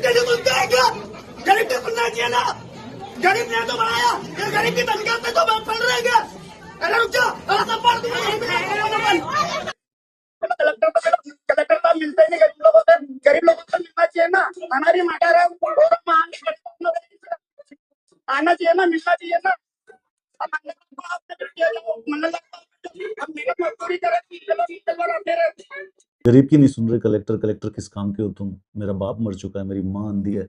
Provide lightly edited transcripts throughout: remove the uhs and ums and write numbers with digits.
कैसे सुनते हैं क्या? गरीब को सुनना चाहिए ना। गरीब ने तो बनाया, ये गरीब की तनख्वाह पे तो पढ़ रहे क्या? अरे रुक जाओ, सब पढ़ दूंगा। कलेक्टर तो मिलते ही नहीं गरीब लोगों से। गरीब लोगों को मिलना चाहिए ना। हमारी मटर है, आना चाहिए ना, मिलना चाहिए ना। अब आपने फिर किया जो मन लगता है, अब मेहनत मजदूरी करें, चलो गरीब की नहीं सुन रहे। कलेक्टर कलेक्टर किस काम के हो तुम? मेरा बाप मर चुका है, मेरी माँ अंधी है।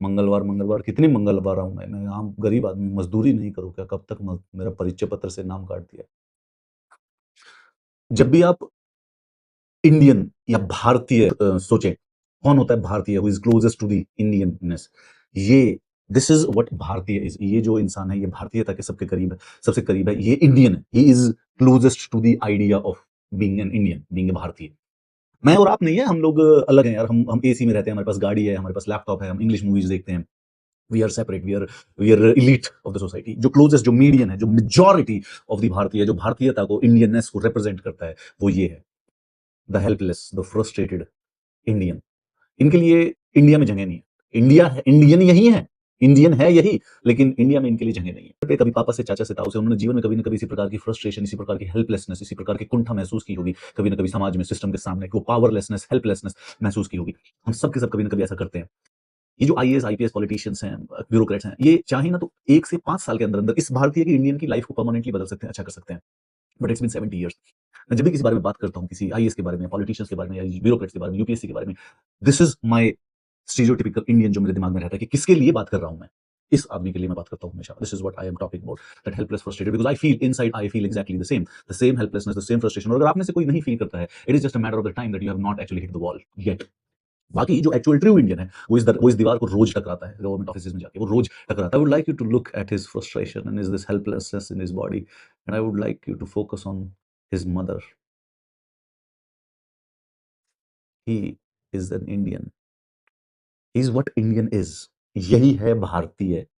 मंगलवार मंगलवार कितनी मंगलवार आऊं मैं आम गरीब आदमी, मजदूरी नहीं करूँ क्या? कब तक मेरा परिचय पत्र से नाम काट दिया। जब भी आप इंडियन या भारतीय सोचें, कौन होता है भारतीय? Who is closest to the Indianness? ये दिस इज व्हाट भारतीय इज। ये जो इंसान है ये भारतीयता के सबके करीब है, सबसे करीब है। ये इंडियन है, he is closest to the idea of being an Indian, being a भारतीय। मैं और आप नहीं है, हम लोग अलग हैं यार। हम एसी में रहते हैं, हमारे पास गाड़ी है, हमारे पास लैपटॉप है, हम इंग्लिश मूवीज देखते हैं। We are separate, we are elite of the society. जो क्लोजेस्ट, जो मीडियन है, जो मेजॉरिटी ऑफ द भारतीय, जो भारतीयता को, इंडियननेस को रिप्रेजेंट करता है, वो ये है, the helpless, the frustrated Indian. इनके लिए इंडिया में जगह नहीं है। इंडिया है, इंडियन यही है, इंडियन है यही, लेकिन इंडिया में इनके लिए जगह नहीं है। कभी पापा से, चाचा से, ताऊ से, उन्होंने जीवन में कभी न कभी इसी प्रकार की फ्रस्ट्रेशन, इसी प्रकार की हेल्पलेसनेस, इसी प्रकार की कुंठा महसूस की होगी। कभी न कभी समाज में, सिस्टम के सामने वो पावरलेसनेस, हेल्पलेसनेस महसूस की होगी। हम सब के सब कभी न कभी ऐसा करते हैं। ये जो आईएएस आईपीएस पॉलिटिशियंस हैं, ब्यूरोक्रेट्स हैं, ये चाहे ना तो 1 से 5 साल के अंदर अंदर इस भारतीय की, इंडियन की लाइफ को परमानेंटली बदल सकते हैं, अच्छा कर सकते हैं। But it's been 70 years. मैं जब भी किसी बारे में बात करता हूँ, किसी आईएएस के बारे में, पॉलिटिशियंस के बारे में, या ब्यूरोक्रेट्स के बारे में, यूपीएससी के बारे में, this is my stereotypical Indian जो मेरे दिमाग में रहता है कि किसके लिए बात कर रहा हूं मैं। इस आदमी के लिए मैं बात करता हूं हमेशा। This is what I am talking about, that helpless frustrated, because I feel inside, I feel exactly the same helplessness, the same frustration. और अगर आप में से कोई नहीं फील करता है, it is just a matter of the time that you have not actually hit the wall yet. बाकी जो एक्चुअल ट्रू इंडियन है, वो इस दीवार को रोज टकराता है। गवर्नमेंट ऑफिसेज में जाके वो रोज टकराता है। I would like you to look at his frustration and is this helplessness in his body, and I would like you to focus on his mother. He is an Indian, he is what Indian is. यही है भारतीय।